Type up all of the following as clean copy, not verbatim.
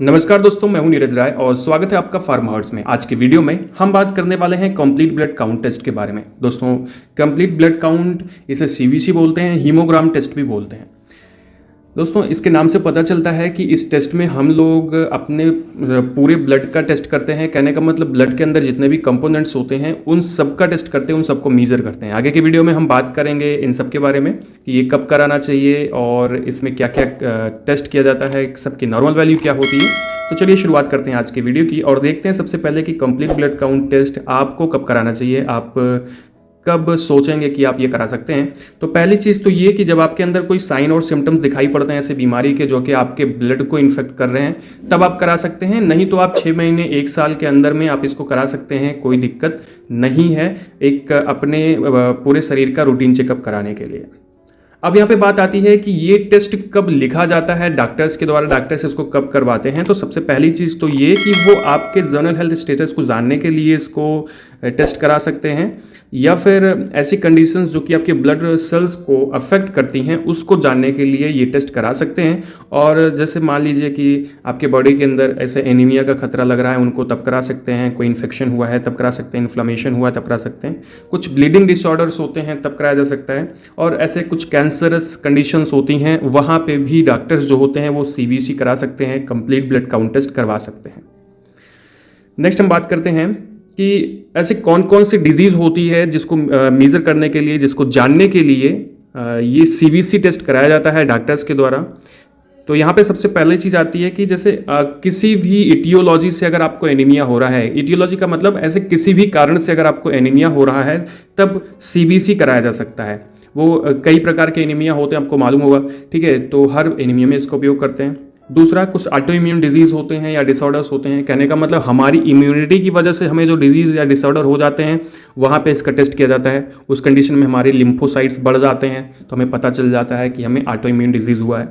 नमस्कार दोस्तों, मैं हूं नीरज राय और स्वागत है आपका फार्मा हर्ट्स में। आज की वीडियो में हम बात करने वाले हैं कंप्लीट ब्लड काउंट टेस्ट के बारे में। दोस्तों, कंप्लीट ब्लड काउंट इसे सीवीसी बोलते हैं, हीमोग्राम टेस्ट भी बोलते हैं। दोस्तों, इसके नाम से पता चलता है कि इस टेस्ट में हम लोग अपने पूरे ब्लड का टेस्ट करते हैं। कहने का मतलब ब्लड के अंदर जितने भी कंपोनेंट्स होते हैं उन सब का टेस्ट करते हैं, उन सबको मीज़र करते हैं। आगे की वीडियो में हम बात करेंगे इन सब के बारे में कि ये कब कराना चाहिए और इसमें क्या क्या टेस्ट किया जाता है, सबकी नॉर्मल वैल्यू क्या होती है। तो चलिए शुरुआत करते हैं आज की वीडियो की और देखते हैं सबसे पहले कि कंप्लीट ब्लड काउंट टेस्ट आपको कब कराना चाहिए, आप कब सोचेंगे कि आप ये करा सकते हैं। तो पहली चीज़ तो ये कि जब आपके अंदर कोई साइन और सिम्टम्स दिखाई पड़ते हैं ऐसे बीमारी के जो कि आपके ब्लड को इन्फेक्ट कर रहे हैं, तब आप करा सकते हैं। नहीं तो आप 6 महीने 1 साल के अंदर में आप इसको करा सकते हैं, कोई दिक्कत नहीं है, एक अपने पूरे शरीर का रूटीन चेकअप कराने के लिए। अब यहाँ पे बात आती है कि ये टेस्ट कब लिखा जाता है डॉक्टर्स के द्वारा, डॉक्टर्स इसको कब करवाते हैं। तो सबसे पहली चीज़ तो ये कि वो आपके जनरल हेल्थ स्टेटस को जानने के लिए इसको टेस्ट करा सकते हैं, या फिर ऐसी कंडीशंस जो कि आपके ब्लड सेल्स को अफेक्ट करती हैं उसको जानने के लिए ये टेस्ट करा सकते हैं। और जैसे मान लीजिए कि आपके बॉडी के अंदर ऐसे एनीमिया का खतरा लग रहा है, उनको तब करा सकते हैं। कोई इन्फेक्शन हुआ है तब करा सकते हैं, इन्फ्लेमेशन हुआ है तब करा सकते हैं, कुछ ब्लीडिंग डिसऑर्डर्स होते हैं तब कराया जा सकता है, और ऐसे कुछ कैंसरस कंडीशंस होती हैं वहाँ पे भी डॉक्टर्स जो होते हैं वो सीवीसी करा सकते हैं, कंप्लीट ब्लड काउंट टेस्ट करवा सकते हैं। नेक्स्ट हम बात करते हैं कि ऐसे कौन कौन सी डिजीज़ होती है जिसको मेज़र करने के लिए, जिसको जानने के लिए ये सीवीसी टेस्ट कराया जाता है डॉक्टर्स के द्वारा। तो यहाँ पे सबसे पहले चीज़ आती है कि जैसे किसी भी इटियोलॉजी से अगर आपको एनीमिया हो रहा है, इटियोलॉजी का मतलब ऐसे किसी भी कारण से अगर आपको एनीमिया हो रहा है तब सीवीसी कराया जा सकता है। वो कई प्रकार के एनीमिया होते हैं, आपको मालूम होगा, ठीक है। तो हर एनीमिया में इसका उपयोग करते हैं। दूसरा, कुछ ऑटो इम्यून डिजीज़ होते हैं या डिसऑर्डर्स होते हैं। कहने का मतलब हमारी इम्यूनिटी की वजह से हमें जो डिजीज़ या डिसऑर्डर हो जाते हैं वहाँ पे इसका टेस्ट किया जाता है। उस कंडीशन में हमारे लिम्फोसाइट्स बढ़ जाते हैं तो हमें पता चल जाता है कि हमें ऑटो इम्यून डिजीज़ हुआ है।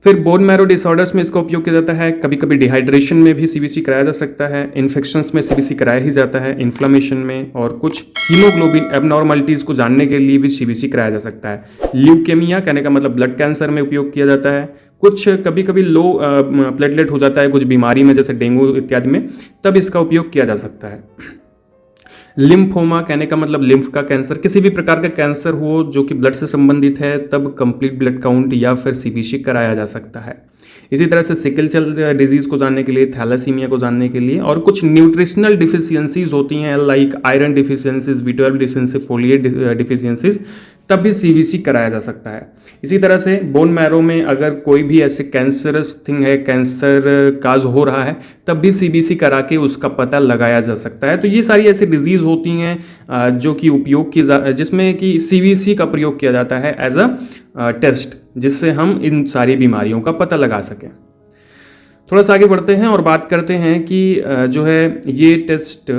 फिर बोन मैरो डिसऑर्डर्स में इसका उपयोग किया जाता है। कभी कभी डिहाइड्रेशन में भी सीवीसी कराया जा सकता है। इन्फेक्शंस में सीवीसी कराया ही जाता है, इन्फ्लेमेशन में, और कुछ हीमोग्लोबिन एबनॉर्मलिटीज़ को जानने के लिए भी सीवीसी कराया जा सकता है। ल्यूकेमिया, कहने का मतलब ब्लड कैंसर में उपयोग किया जाता है। कुछ कभी कभी लो प्लेटलेट हो जाता है कुछ बीमारी में, जैसे डेंगू इत्यादि में, तब इसका उपयोग किया जा सकता है। लिम्फोमा, कहने का मतलब लिम्फ का कैंसर, किसी भी प्रकार का कैंसर हो जो कि ब्लड से संबंधित है, तब कंप्लीट ब्लड काउंट या फिर सीवीसी कराया जा सकता है। इसी तरह से सिकल सेल डिजीज़ को जानने के लिए, थैलासीमिया को जानने के लिए, और कुछ न्यूट्रिशनल डिफिशियंसीज होती हैं like iron deficiencies, B12 deficiency, folate deficiencies, तब भी सीवीसी कराया जा सकता है। इसी तरह से बोन मैरो में अगर कोई भी ऐसे कैंसरस थिंग है, कैंसर काज हो रहा है, तब भी सीवीसी करा के उसका पता लगाया जा सकता है। तो ये सारी ऐसी डिजीज़ होती हैं जो कि उपयोग की जिसमें कि सीवीसी का प्रयोग किया जाता है एज अ टेस्ट, जिससे हम इन सारी बीमारियों का पता लगा सकें। थोड़ा सा आगे बढ़ते हैं और बात करते हैं कि जो है ये टेस्ट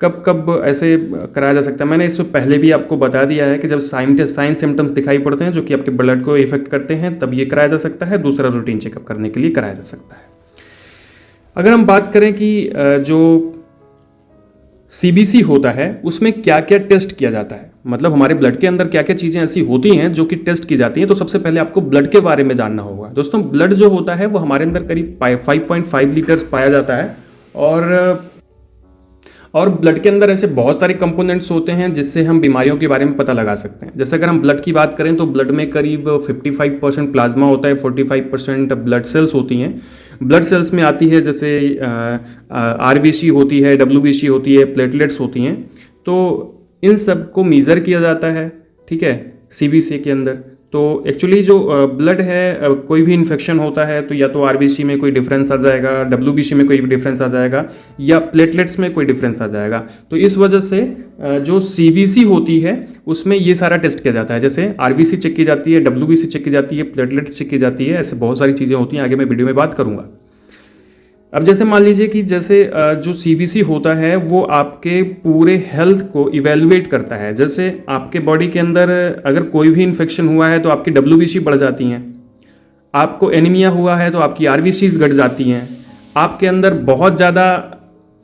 कब कब ऐसे कराया जा सकता है। मैंने इससे पहले भी आपको बता दिया है कि जब साइन सिम्टम्स दिखाई पड़ते हैं जो कि आपके ब्लड को इफेक्ट करते हैं तब ये कराया जा सकता है। दूसरा, रूटीन चेकअप करने के लिए कराया जा सकता है। अगर हम बात करें कि जो सीबीसी होता है उसमें क्या क्या टेस्ट किया जाता है, मतलब हमारे ब्लड के अंदर क्या क्या चीज़ें ऐसी होती हैं जो कि टेस्ट की जाती हैं, तो सबसे पहले आपको ब्लड के बारे में जानना होगा। दोस्तों, ब्लड जो होता है वो हमारे अंदर करीब 5.5 लीटर्स पाया जाता है, और ब्लड के अंदर ऐसे बहुत सारे कंपोनेंट्स होते हैं जिससे हम बीमारियों के बारे में पता लगा सकते हैं। जैसे अगर हम ब्लड की बात करें तो ब्लड में करीब 55% प्लाज्मा होता है, 45% ब्लड सेल्स होती हैं। ब्लड सेल्स में आती है जैसे आरबीसी होती है, डब्ल्यूबीसी होती है, प्लेटलेट्स होती हैं। तो इन सब को मीज़र किया जाता है, ठीक है, सीवीसी के अंदर। तो एक्चुअली जो ब्लड है, कोई भी इन्फेक्शन होता है तो या तो आरबीसी में कोई डिफरेंस आ जाएगा, डब्ल्यूबीसी में कोई डिफरेंस आ जाएगा, या प्लेटलेट्स में कोई डिफरेंस आ जाएगा। तो इस वजह से जो सीवीसी होती है उसमें ये सारा टेस्ट किया जाता है। जैसे आरबीसी चेक की जाती है, डब्ल्यूबीसी चेक की जाती है, प्लेटलेट्स चेक की जाती है, ऐसे बहुत सारी चीज़ें होती हैं, आगे मैं वीडियो में बात करूँगा। अब जैसे मान लीजिए कि जैसे जो सीवीसी होता है वो आपके पूरे हेल्थ को इवेलुएट करता है। जैसे आपके बॉडी के अंदर अगर कोई भी इन्फेक्शन हुआ है तो आपकी डब्ल्यूबीसी बढ़ जाती हैं, आपको एनीमिया हुआ है तो आपकी आरबीसीज घट जाती हैं, आपके अंदर बहुत ज़्यादा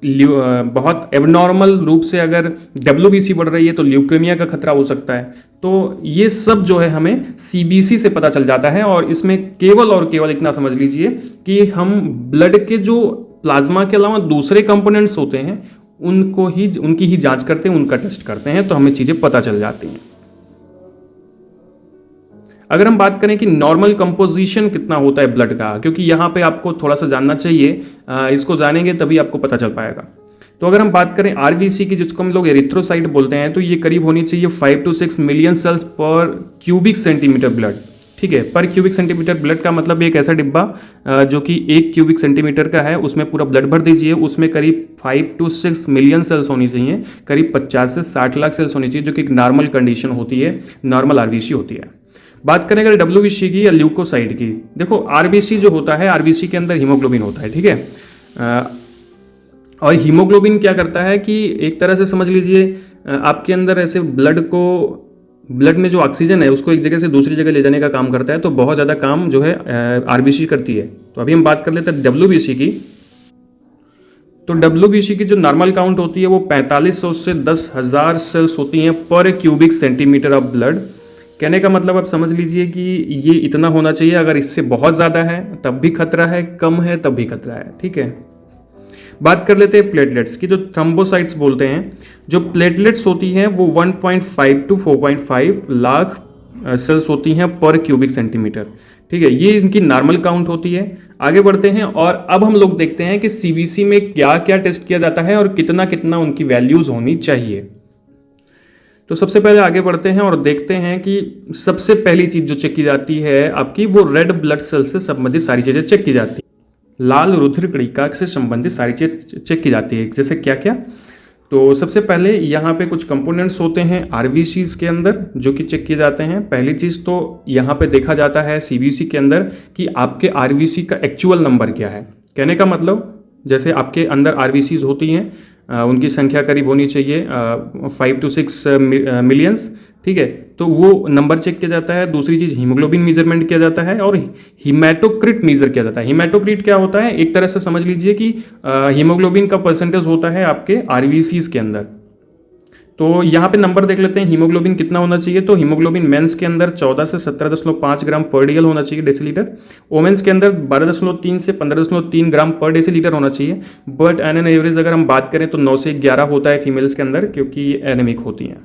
बहुत एबनॉर्मल रूप से अगर WBC बढ़ रही है तो ल्यूकेमिया का खतरा हो सकता है। तो ये सब जो है हमें CBC से पता चल जाता है, और इसमें केवल और केवल इतना समझ लीजिए कि हम ब्लड के जो प्लाज्मा के अलावा दूसरे कंपोनेंट्स होते हैं उनकी ही जांच करते हैं, उनका टेस्ट करते हैं, तो हमें चीज़ें पता चल जाती हैं। अगर हम बात करें कि नॉर्मल कंपोजिशन कितना होता है ब्लड का, क्योंकि यहाँ पे आपको थोड़ा सा जानना चाहिए, इसको जानेंगे तभी आपको पता चल पाएगा। तो अगर हम बात करें RBC की, जिसको हम लोग एरिथ्रोसाइट बोलते हैं, तो ये करीब होनी चाहिए 5 to 6 मिलियन सेल्स पर क्यूबिक सेंटीमीटर ब्लड। ठीक है, पर क्यूबिक सेंटीमीटर ब्लड का मतलब एक ऐसा डिब्बा जो कि 1 क्यूबिक सेंटीमीटर का है, उसमें पूरा ब्लड भर दीजिए, उसमें करीब 5 to 6 मिलियन सेल्स होनी चाहिए, करीब 50 से 60 लाख सेल्स होनी चाहिए, जो कि एक नॉर्मल कंडीशन होती है, नॉर्मल RBC होती है। बात करें अगर WBC की या ल्यूकोसाइट की, देखो RBC जो होता है, RBC के अंदर हीमोग्लोबिन होता है। ठीक है, और हीमोग्लोबिन क्या करता है कि एक तरह से समझ लीजिए आपके अंदर ऐसे ब्लड में जो ऑक्सीजन है उसको एक जगह से दूसरी जगह ले जाने का काम करता है, तो बहुत ज़्यादा काम जो है RBC करती है। तो अभी हम बात कर लेते हैं WBC की। तो WBC की जो नॉर्मल काउंट होती है वो 4500 से 10,000 सेल्स होती हैं पर क्यूबिक सेंटीमीटर ऑफ ब्लड। कहने का मतलब आप समझ लीजिए कि ये इतना होना चाहिए, अगर इससे बहुत ज़्यादा है तब भी खतरा है, कम है तब भी खतरा है। ठीक है, बात कर लेते हैं प्लेटलेट्स की, जो थ्रोम्बोसाइट्स बोलते हैं। जो प्लेटलेट्स होती हैं वो 1.5 to 4.5 लाख सेल्स होती हैं पर क्यूबिक सेंटीमीटर। ठीक है, ये इनकी नॉर्मल काउंट होती है। आगे बढ़ते हैं और अब हम लोग देखते हैं कि CBC में क्या क्या टेस्ट किया जाता है और कितना कितना उनकी वैल्यूज़ होनी चाहिए। तो सबसे पहले आगे बढ़ते हैं और देखते हैं कि सबसे पहली चीज़ जो चेक की जाती है आपकी, वो रेड ब्लड सेल से संबंधित सारी चीज़ें चेक की जाती है। लाल रुधिर कणिका से संबंधित सारी चीज़ चेक की जाती है। जैसे क्या क्या, तो सबसे पहले यहाँ पे कुछ कंपोनेंट्स होते हैं RBCs के अंदर जो कि चेक किए जाते हैं। पहली चीज़ तो यहाँ पे देखा जाता है CBC के अंदर कि आपके RBC का एक्चुअल नंबर क्या है। कहने का मतलब जैसे आपके अंदर RBCs होती हैं, उनकी संख्या करीब होनी चाहिए 5 to 6 मिलियंस। ठीक है, तो वो नंबर चेक किया जाता है। दूसरी चीज़ हीमोग्लोबिन मेजरमेंट किया जाता है और हीमेटोक्रिट मेजर किया जाता है। हीमेटोक्रिट क्या होता है, एक तरह से समझ लीजिए कि हीमोग्लोबिन का परसेंटेज होता है आपके RBCs के अंदर। तो यहाँ पे नंबर देख लेते हैं हीमोग्लोबिन कितना होना चाहिए। तो हीमोग्लोबिन मेंस के अंदर 14 से 17.5 ग्राम पर DL होना चाहिए डेसीलीटर। वोमेंस के अंदर 12.3 से 15.3 ग्राम पर डेसीलीटर होना चाहिए। बट एन एवरेज अगर हम बात करें तो 9 से 11 होता है फीमेल्स के अंदर, क्योंकि ये एनेमिक होती हैं।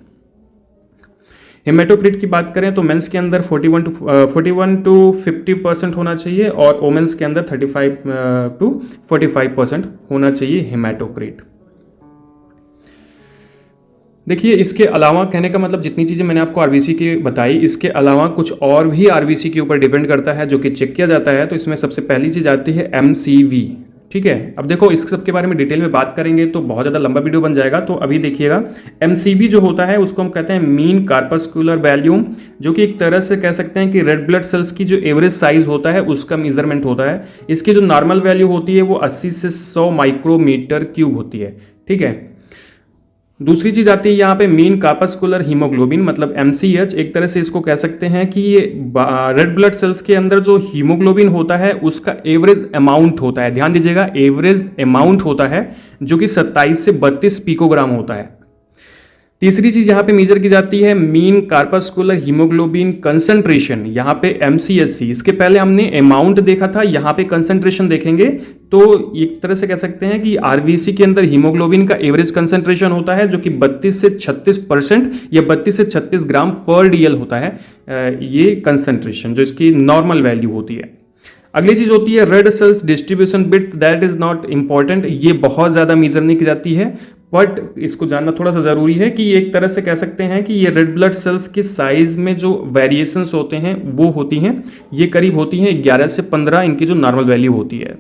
हेमेटोक्रिट की बात करें तो मेंस के अंदर 41 to 50% होना चाहिए और वोमेंस के अंदर 35 to 45% होना चाहिए हेमेटोक्रिट। देखिए, इसके अलावा कहने का मतलब जितनी चीज़ें मैंने आपको RBC की बताई, इसके अलावा कुछ और भी RBC के ऊपर डिपेंड करता है जो कि चेक किया जाता है। तो इसमें सबसे पहली चीज़ आती है MCV। ठीक है, अब देखो इस सब के बारे में डिटेल में बात करेंगे तो बहुत ज़्यादा लंबा वीडियो बन जाएगा, तो अभी देखिएगा। MCV जो होता है उसको हम कहते हैं मीन कार्पस्कुलर वैल्यूम, जो कि एक तरह से कह सकते हैं कि रेड ब्लड सेल्स की जो एवरेज साइज होता है उसका मेजरमेंट होता है। इसकी जो नॉर्मल वैल्यू होती है वो 80 से 100 माइक्रोमीटर क्यूब होती है। ठीक है, दूसरी चीज आती है यहाँ पे मीन कार्पस्कुलर हीमोग्लोबिन, मतलब MCH। एक तरह से इसको कह सकते हैं कि ये रेड ब्लड सेल्स के अंदर जो हीमोग्लोबिन होता है उसका एवरेज अमाउंट होता है। ध्यान दीजिएगा, एवरेज अमाउंट होता है जो कि 27 से 32 पिकोग्राम होता है। तीसरी चीज यहाँ पे मेजर की जाती है मीन कार्पस्कुलर हीमोग्लोबिन कंसंट्रेशन, यहाँ पे MCSC। इसके पहले हमने अमाउंट देखा था, यहाँ पे कंसंट्रेशन देखेंगे। तो एक तरह से कह सकते हैं कि RBC के अंदर हीमोग्लोबिन का एवरेज कंसंट्रेशन होता है जो कि 32 से 36% या 32 से 36 ग्राम पर DL होता है, ये कंसंट्रेशन जो इसकी नॉर्मल वैल्यू होती है। अगली चीज होती है red cells distribution bit, that is not important, ये बहुत ज्यादा मेजर नहीं की जाती है, बट इसको जानना थोड़ा सा जरूरी है कि एक तरह से कह सकते हैं कि ये रेड ब्लड सेल्स की साइज में जो वेरिएशंस होते हैं वो होती हैं, ये करीब होती हैं 11 से 15, इनकी जो नॉर्मल वैल्यू होती है।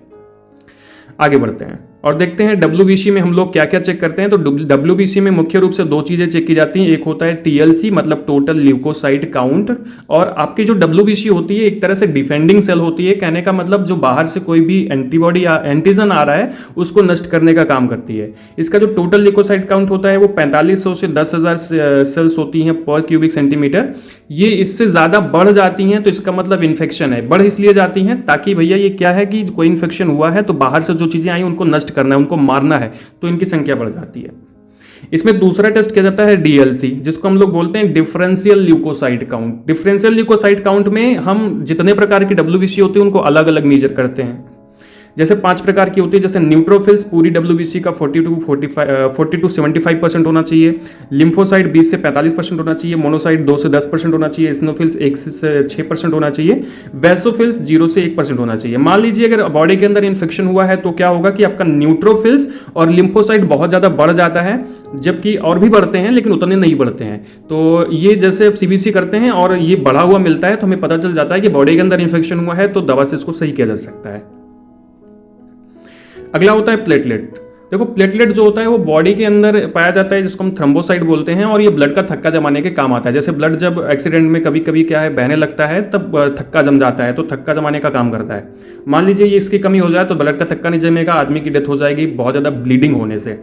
आगे बढ़ते हैं और देखते हैं WBC में हम लोग क्या क्या चेक करते हैं। तो WBC में मुख्य रूप से दो चीज़ें चेक की जाती हैं। एक होता है TLC, मतलब टोटल ल्यूकोसाइट काउंट, और आपकी जो WBC होती है एक तरह से डिफेंडिंग सेल होती है। कहने का मतलब जो बाहर से कोई भी एंटीबॉडी या एंटीजन आ रहा है उसको नष्ट करने का काम करती है। इसका जो टोटल ल्यूकोसाइट काउंट होता है वो 4500 से 10,000 सेल्स होती हैं पर क्यूबिक सेंटीमीटर। ये इससे ज़्यादा बढ़ जाती हैं तो इसका मतलब इन्फेक्शन है। बढ़ इसलिए जाती हैं ताकि भैया ये क्या है कि कोई इन्फेक्शन हुआ है तो बाहर से जो चीज़ें आई उनको नष्ट करना है, उनको मारना है, तो इनकी संख्या बढ़ जाती है। इसमें दूसरा टेस्ट किया जाता है डीएलसी, जिसको हम लोग बोलते हैं differential leukocyte count. Differential leukocyte count में हम जितने प्रकार की डब्ल्यूबीसी होती है उनको अलग अलग मेजर करते हैं। जैसे 5 प्रकार की होती है, जैसे न्यूट्रोफिल्स पूरी डब्ल्यूबीसी का 40 to 75% होना चाहिए, लिम्फोसाइट 20 से 45% होना चाहिए, मोनोसाइट 2 से 10% होना चाहिए, एसिनोफिल्स 1 से 6% होना चाहिए, वैसोफिल्स 0 से 1% होना चाहिए। मान लीजिए अगर बॉडी के अंदर इन्फेक्शन हुआ है तो क्या होगा कि आपका न्यूट्रोफिल्स और लिम्फोसाइट बहुत ज़्यादा बढ़ जाता है, जबकि और भी बढ़ते हैं लेकिन उतने नहीं बढ़ते हैं। तो ये जैसे आप सीबीसी करते हैं और ये बढ़ा हुआ मिलता है तो हमें पता चल जाता है कि बॉडी के अंदर इन्फेक्शन हुआ है, तो दवा से इसको सही किया जा सकता है। अगला होता है प्लेटलेट। देखो प्लेटलेट जो होता है वो बॉडी के अंदर पाया जाता है, जिसको हम थ्रोम्बोसाइट बोलते हैं, और ये ब्लड का थक्का जमाने के काम आता है। जैसे ब्लड जब एक्सीडेंट में कभी कभी क्या है बहने लगता है, तब थक्का जम जाता है, तो थक्का जमाने का काम करता है। मान लीजिए ये इसकी कमी हो जाए तो ब्लड का थक्का नहीं जमेगा, आदमी की डेथ हो जाएगी बहुत ज़्यादा ब्लीडिंग होने से।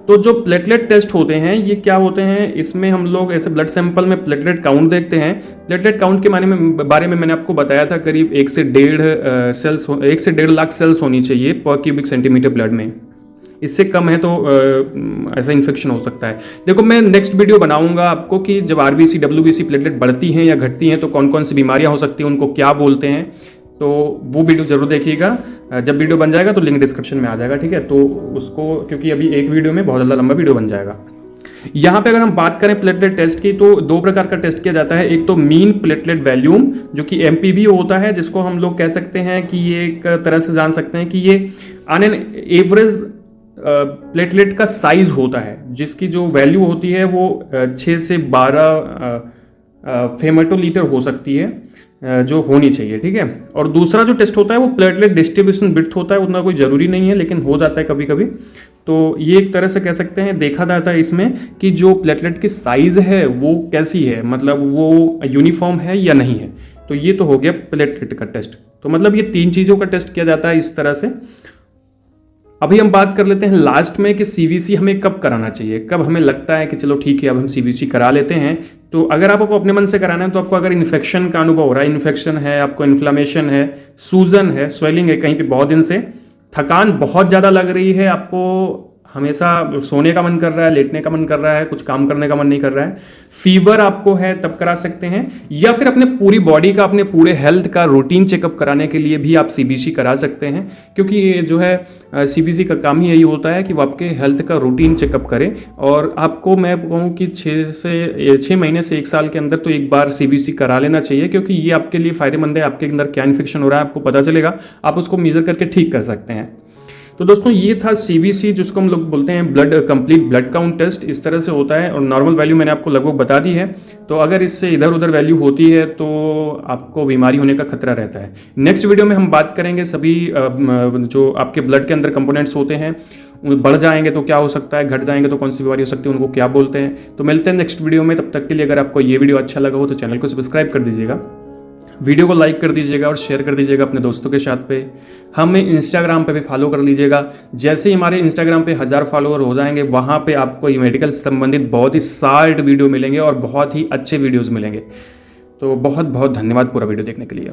तो जो प्लेटलेट टेस्ट होते हैं ये क्या होते हैं, इसमें हम लोग ऐसे ब्लड सैंपल में प्लेटलेट काउंट देखते हैं। प्लेटलेट काउंट के बारे में मैंने आपको बताया था, करीब 1 से 1.5 लाख सेल्स होनी चाहिए पर क्यूबिक सेंटीमीटर ब्लड में। इससे कम है तो ऐसा इन्फेक्शन हो सकता है। देखो मैं नेक्स्ट वीडियो बनाऊंगा आपको कि जब आरबीसी डब्ल्यूबीसी प्लेटलेट बढ़ती हैं या घटती हैं तो कौन कौन सी बीमारियां हो सकती हैं, उनको क्या बोलते हैं, तो वो वीडियो जरूर देखिएगा। जब वीडियो बन जाएगा तो लिंक डिस्क्रिप्शन में आ जाएगा, ठीक है। तो उसको क्योंकि अभी एक वीडियो में बहुत ज़्यादा लंबा वीडियो बन जाएगा। यहाँ पे अगर हम बात करें प्लेटलेट टेस्ट की तो 2 प्रकार का टेस्ट किया जाता है। एक तो मीन प्लेटलेट वैल्यूम जो कि एमपीवी होता है, जिसको हम लोग कह सकते हैं कि ये एक तरह से जान सकते हैं कि ये ऑन एन एवरेज प्लेटलेट का साइज होता है, जिसकी जो वैल्यू होती है वो 6 से 12 फेमेटोलीटर हो सकती है, जो होनी चाहिए, ठीक है। और दूसरा जो टेस्ट होता है वो प्लेटलेट डिस्ट्रीब्यूशन विड्थ होता है, उतना कोई ज़रूरी नहीं है लेकिन हो जाता है कभी कभी। तो ये एक तरह से कह सकते हैं देखा जाता है इसमें कि जो प्लेटलेट की साइज़ है वो कैसी है, मतलब वो यूनिफॉर्म है या नहीं है। तो ये तो हो गया प्लेटलेट का टेस्ट। तो मतलब ये 3 चीज़ों का टेस्ट किया जाता है इस तरह से। अभी हम बात कर लेते हैं लास्ट में कि सीवीसी हमें कब कराना चाहिए, कब हमें लगता है कि चलो ठीक है अब हम सीवीसी करा लेते हैं। तो अगर आपको अपने मन से कराना है तो आपको अगर इन्फेक्शन का अनुभव हो रहा है, इन्फेक्शन है, आपको इन्फ्लामेशन है, सूजन है, स्वेलिंग है कहीं पे बहुत दिन से, थकान बहुत ज़्यादा लग रही है, आपको हमेशा सोने का मन कर रहा है, लेटने का मन कर रहा है, कुछ काम करने का मन नहीं कर रहा है, फीवर आपको है, तब करा सकते हैं। या फिर अपने पूरी बॉडी का, अपने पूरे हेल्थ का रूटीन चेकअप कराने के लिए भी आप सीबीसी करा सकते हैं, क्योंकि ये जो है सीबीसी का काम ही यही होता है कि वो आपके हेल्थ का रूटीन चेकअप करे। और आपको मैं कहूँ कि 6 महीने से 1 साल के अंदर तो एक बार सीबीसी करा लेना चाहिए, क्योंकि ये आपके लिए फ़ायदेमंद है। आपके अंदर क्या इन्फेक्शन हो रहा है आपको पता चलेगा, आप उसको मेजर करके ठीक कर सकते हैं। तो दोस्तों ये था सीबीसी, जिसको हम लोग बोलते हैं कंप्लीट ब्लड काउंट टेस्ट। इस तरह से होता है और नॉर्मल वैल्यू मैंने आपको लगभग बता दी है। तो अगर इससे इधर उधर वैल्यू होती है तो आपको बीमारी होने का खतरा रहता है। नेक्स्ट वीडियो में हम बात करेंगे सभी जो आपके ब्लड के अंदर कंपोनेंट्स होते हैं बढ़ जाएंगे तो क्या हो सकता है, घट जाएंगे तो कौन सी बीमारी हो सकती है, उनको क्या बोलते हैं। तो मिलते हैं नेक्स्ट वीडियो में। तब तक के लिए अगर आपको ये वीडियो अच्छा लगा हो तो चैनल को सब्सक्राइब कर दीजिएगा, वीडियो को लाइक कर दीजिएगा और शेयर कर दीजिएगा अपने दोस्तों के साथ पे। हमें इंस्टाग्राम पे भी फॉलो कर लीजिएगा। जैसे ही हमारे इंस्टाग्राम पे 1000 फॉलोअर हो जाएंगे, वहाँ पे आपको ये मेडिकल से संबंधित बहुत ही शार्ट वीडियो मिलेंगे और बहुत ही अच्छे वीडियोज़ मिलेंगे। तो बहुत बहुत धन्यवाद पूरा वीडियो देखने के लिए।